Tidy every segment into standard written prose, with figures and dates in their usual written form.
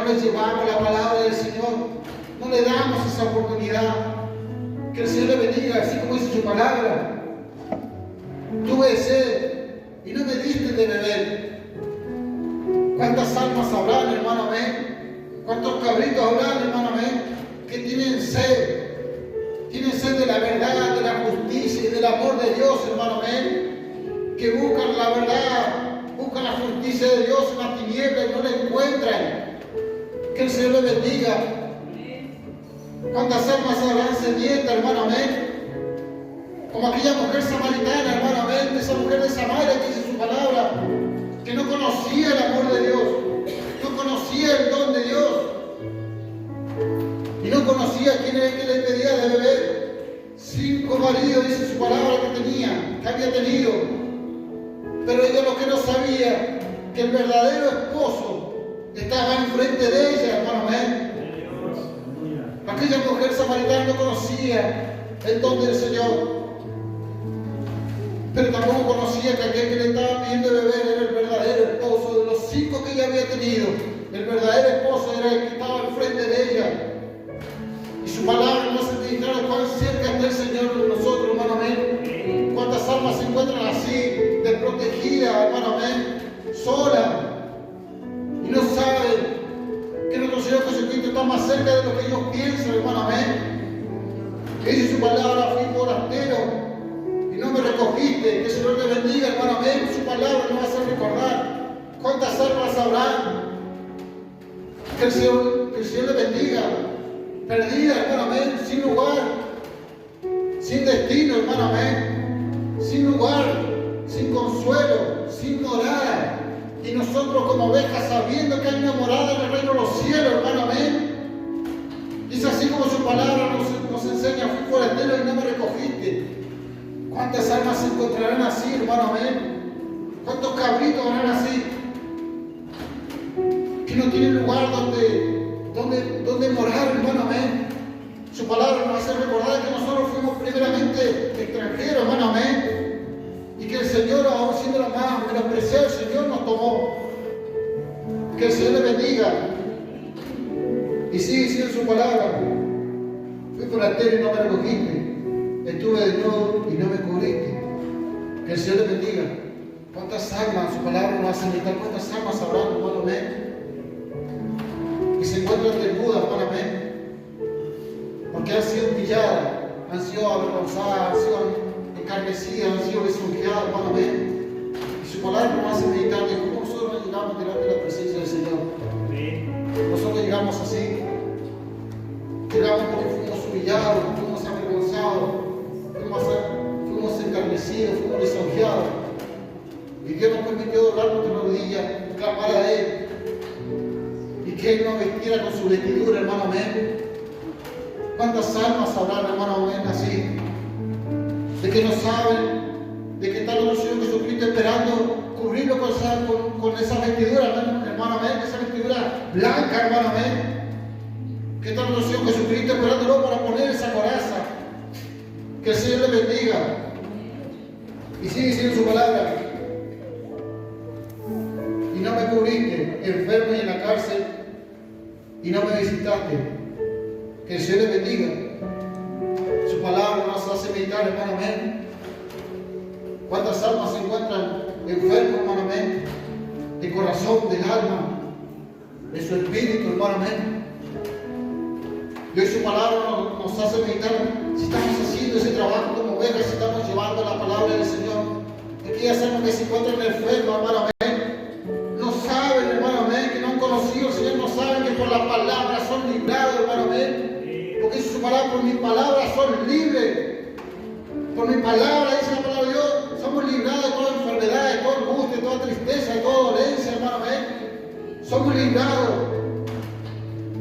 no le llevamos la palabra del Señor, no le damos esa oportunidad. Que el Señor le bendiga, así como dice su palabra. Tuve sed y no me diste de beber. ¿Cuántas almas habrán, hermano, amén? ¿Cuántos cabritos habrán, hermano, amén? Que tienen sed de la verdad, de la justicia y del amor de Dios, hermano, amén. Que buscan la verdad, buscan la justicia de Dios en las tinieblas y no la encuentran. Que el Señor le bendiga. ¿Cuántas almas habrán sedientas, hermano, amén? Como aquella mujer samaritana, hermano, amén, esa mujer de Samaria que dice su palabra, que no conocía el amor de Dios, no conocía el don de Dios, y no conocía quién era el que le pedía de beber. 5 maridos, dice su palabra, que tenía, que había tenido, pero ella lo que no sabía, que el verdadero esposo estaba enfrente de ella, hermano, amén. Aquella mujer samaritana no conocía el don del Señor, pero tampoco conocía que aquel que le estaba pidiendo de beber era el verdadero esposo. De los 5 que ella había tenido, el verdadero esposo era el que estaba enfrente de ella. Y su palabra nos hace meditar cuán cerca está el Señor de nosotros, hermano, amén. Cuántas almas se encuentran así, desprotegidas, hermano, amén, solas, y no saben que nuestro Señor Jesucristo está más cerca de lo que ellos piensan, hermano, amén. Dice su palabra: fui forastero y no me recogiste. Que el Señor te bendiga, hermano, amén. Su palabra nos hace recordar cuántas almas habrán. Que el Señor le bendiga, perdida, hermano, amén, sin lugar, sin destino, hermano, amén, sin lugar, sin consuelo, sin morada. Y nosotros como ovejas, sabiendo que hay una morada en el reino de los cielos, hermano, amén. Es así como su palabra nos enseña: fui forastero y no me recogiste. ¿Cuántas almas se encontrarán así, hermano, amén? ¿Cuántos cabritos habrán así? Que no tienen lugar donde morar, hermano, amén. Su palabra nos hace recordar que nosotros fuimos primeramente extranjeros, hermano, amén. Y que el Señor, aún siendo la más menospreciada, el Señor nos tomó. Que el Señor le bendiga. Y sigue diciendo su palabra: fui forastero y no me recogiste. Estuve desnudo y no me cubriste. Que el Señor le bendiga. ¿Cuántas almas, su palabra nos hace meditar, cuántas almas habrán, hermano, amén, y se encuentran desnudas, hermano, amén, porque han sido humilladas, han sido avergonzadas, han sido encarnecidas, han sido lisonjeadas, hermano, amén. Y su palabra nos hace meditar de cómo nosotros llegamos delante de la presencia del Señor. Nosotros llegamos así, llegamos porque fuimos humillados, fuimos avergonzados, fuimos encarnecidos, fuimos lisonjeados. Y Dios nos permitió doblar nuestras rodillas, clamar a Él, y que Él nos vistiera con su vestidura, hermano, amén. ¿Cuántas almas habrán, hermano, amén, así? De que no saben, de que está nuestro Señor Jesucristo esperando cubrirlo con esa vestidura, hermano, amén, esa vestidura blanca, hermano, amén. Que está nuestro Señor Jesucristo esperándolo para poner esa coraza. Que el Señor le bendiga. Y sigue diciendo su palabra: y no me cubriste, enfermo y en la cárcel, y no me visitaste. Que el Señor le bendiga. Su palabra nos hace meditar, hermano, amén. ¿Cuántas almas se encuentran enfermos, hermano, amén? De corazón, del alma, de su espíritu, hermano, amén. Y hoy su palabra nos hace meditar si estamos haciendo ese trabajo como ovejas, si estamos llevando la palabra del Señor. Aquellas almas que se encuentran enfermas, hermano, amén, no saben, hermano, amén, que no han conocido al Señor, no saben que por la palabra son librados, hermano, amén. Porque dice su palabra: por mi palabra son libres. Por mi palabra, dice la palabra de Dios, somos librados de toda enfermedad, de toda angustia, de toda tristeza, de toda dolencia, hermano, amén. Somos librados.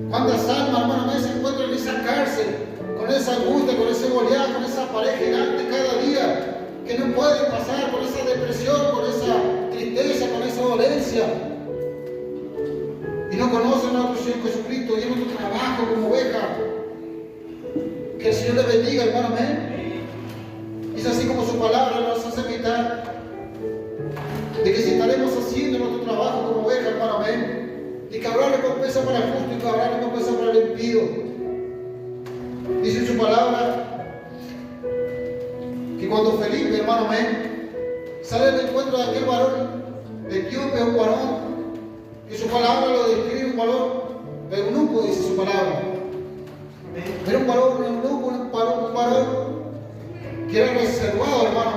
¿Cuántas almas, hermano, amén, se encuentran en esa cárcel, con esa angustia, con ese Goliat, con esa pared gigante cada día, que no pueden pasar por esa depresión, por esa tristeza, con esa dolencia? Y no conocen a nuestro Señor Jesucristo y en nuestro trabajo como oveja. Que el Señor le bendiga, hermano, amén. Es así como su palabra nos hace meditar de que si estaremos haciendo nuestro trabajo como oveja, hermano, amén, de que habrá recompensa recompensa para el justo y habrá recompensa para el impío. Dice en su palabra que cuando Felipe, hermano, sale al encuentro de aquel varón de Etíope, un varón, que su palabra lo describe, un varón eunuco, dice su palabra. Era un varón eunuco, un varón que era reservado, hermano,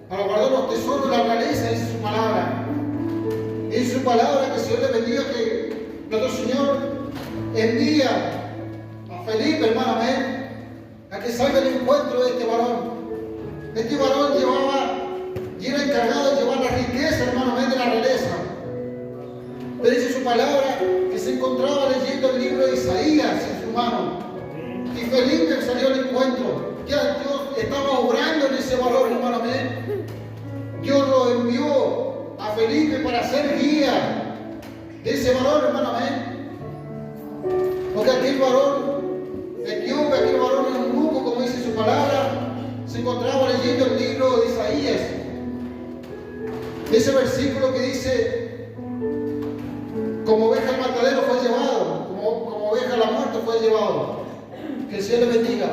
para guardar los tesoros de la realeza, dice su palabra. Dice su palabra que el Señor le bendiga, que nuestro Señor envía a Felipe, hermano, a que salga al encuentro de este varón. Este varón y era encargado de llevar la riqueza, hermano, de la realeza. Pero dice su palabra que se encontraba leyendo el libro de Isaías en su mano. Y Felipe salió al encuentro. Ya Dios estaba obrando en ese varón, hermano. Dios lo envió a Felipe para ser guía de ese varón, hermano. Porque aquel varón etíope, aquel varón eunuco, como dice su palabra, se encontraba leyendo el libro de Isaías. Ese versículo que dice: como oveja al matadero fue llevado, como oveja a la muerte fue llevado. Que el Señor le bendiga.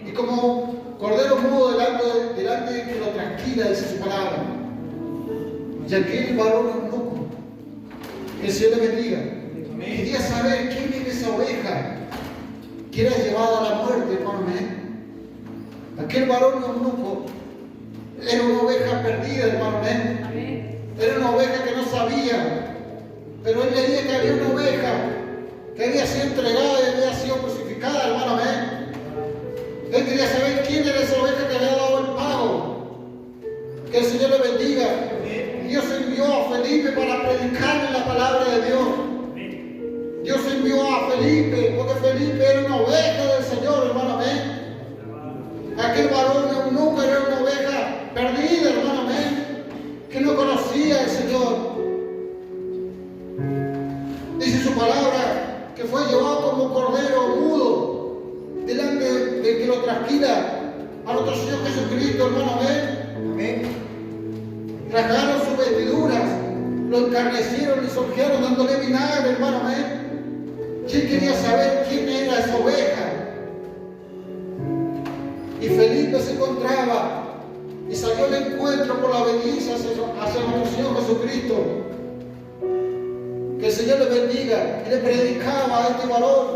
Y como cordero mudo delante de que lo tranquila, dice su palabra. Y aquel varón eunuco, que el Señor le bendiga, quería saber quién era esa oveja que era llevada a la muerte, hermano. Aquel varón eunuco era una oveja perdida, hermano. Era una oveja que no sabía. Pero él leía que había una oveja que había sido entregada y había sido crucificada, hermano. Él quería saber quién era esa oveja que había dado el pago. Que el Señor le bendiga. Dios envió a Felipe para predicarle la palabra de Dios. Dios envió a Felipe porque Felipe era una oveja del Señor, hermano. Aquel varón eunuco era una oveja perdida, hermano, que no conocía al Señor. Dice su palabra que fue llevado como cordero mudo delante del que lo trasquila, a nuestro Señor Jesucristo, hermano. Rasgaron sus vestiduras, lo encarnecieron y sorjearon dándole vinagre, hermano. ¿Quién quería saber quién era esa oveja? Y Felipe se encontraba y salió al encuentro por la obediencia hacia nuestro Señor Jesucristo. Que el Señor le bendiga. Y le predicaba a este varón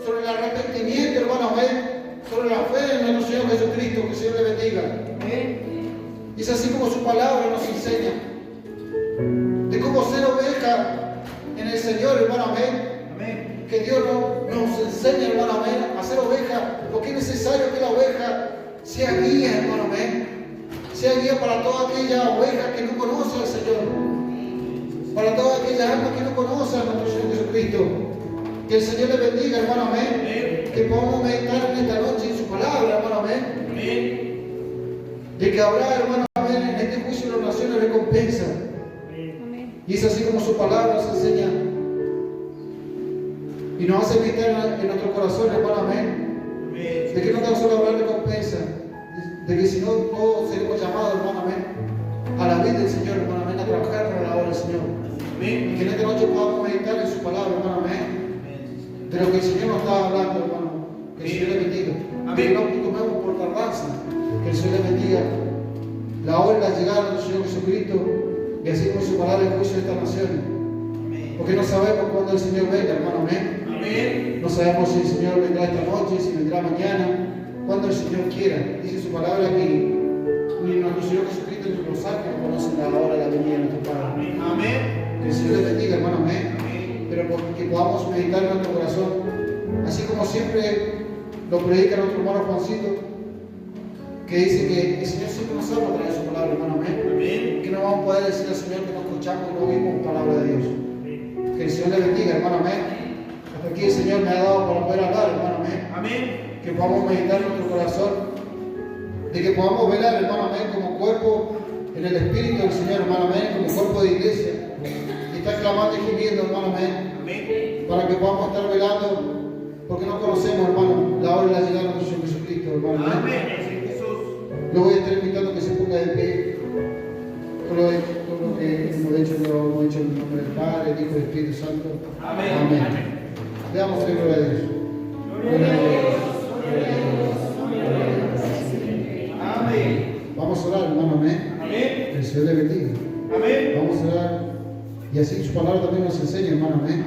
sobre el arrepentimiento, hermano, sobre la fe en nuestro Señor Jesucristo. Que el Señor le bendiga. Y es así como su palabra nos enseña de cómo ser oveja en el Señor, hermano. Que Dios nos enseña, hermano, a ser oveja, porque es necesario que la oveja sea guía, hermano, sea guía para toda aquella oveja que no conoce al Señor, para toda aquella alma que no conoce a nuestro Señor Jesucristo. Que el Señor le bendiga, hermano, que podamos meditar en esta noche en su palabra, hermano, de que habrá, hermano, en este juicio de las naciones recompensa. Y es así como su palabra nos enseña y nos hace meditar en nuestro corazón, hermano, de que no tan solo habrá recompensa, de que si no todos seremos llamados, hermano, a la vida del Señor, hermano, a trabajar para la obra del Señor. Y que en esta noche podamos meditar en su palabra, hermano, de lo que el Señor nos está hablando, hermano. Que el Señor le bendiga. Que no tomemos por tardanza. Que el Señor le bendiga la hora y la llegada de nuestro Señor Jesucristo, y así como su palabra en juicio de estas naciones. Porque no sabemos cuándo el Señor venga, hermano. No sabemos si el Señor vendrá esta noche, si vendrá mañana, cuando el Señor quiera. Dice su palabra que ni nuestro Señor Jesucristo ni los ángeles conocen la hora de la venida de nuestro Padre. Que el Señor le bendiga, hermano. Pero que podamos meditar en nuestro corazón, así como siempre lo predica nuestro hermano Juancito, que dice que el Señor siempre nos ama a través de su palabra, hermano. Que no vamos a poder decir al Señor que no escuchamos y no oímos palabra de Dios. Que el Señor le bendiga, hermano. Hasta aquí el Señor me ha dado para poder hablar, hermano. Que podamos meditar en nuestro corazón, de que podamos velar, hermano, como cuerpo en el Espíritu del Señor, hermano, como cuerpo de iglesia, y estar clamando y gimiendo, hermano, para que podamos estar velando, porque no conocemos, hermano, la hora y la llegada de nuestro Señor Jesucristo, hermano. Lo voy a estar invitando a que se ponga de pie. todo lo que hemos hecho, lo hemos hecho en el nombre del Padre, del Hijo y del Espíritu Santo. Amén. Amén. Le damos gloria a Dios. Gloria a Dios. Gloria a Dios. Gloria a Dios. Amén. Vamos a orar, hermano, amén. Amén. Que el Señor le bendiga. Amén. Vamos a orar. Y así su palabra también nos enseña, hermano, amén.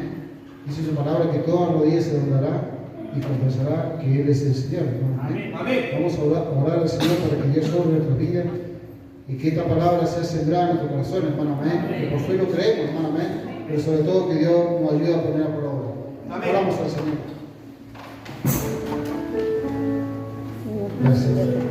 Dice su palabra que toda rodilla se doblará y confesará que Él es el Señor, hermano, amén. Amén. Vamos a orar al Señor para que Dios sobre nuestras vidas y que esta palabra sea sembrada en nuestro corazón, hermano, amén. Que por fe lo creemos, hermano, amén. Pero sobre todo que Dios nos ayude a ponerla por obra. Amén. Oramos al Señor. Gracias.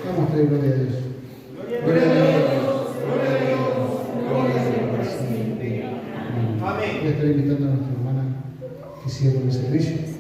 Vamos a pedir gloria a Dios. Gloria a Dios. Gloria a Dios. Gloria a Dios. Voy a estar invitando a nuestra hermana que siga con el servicio.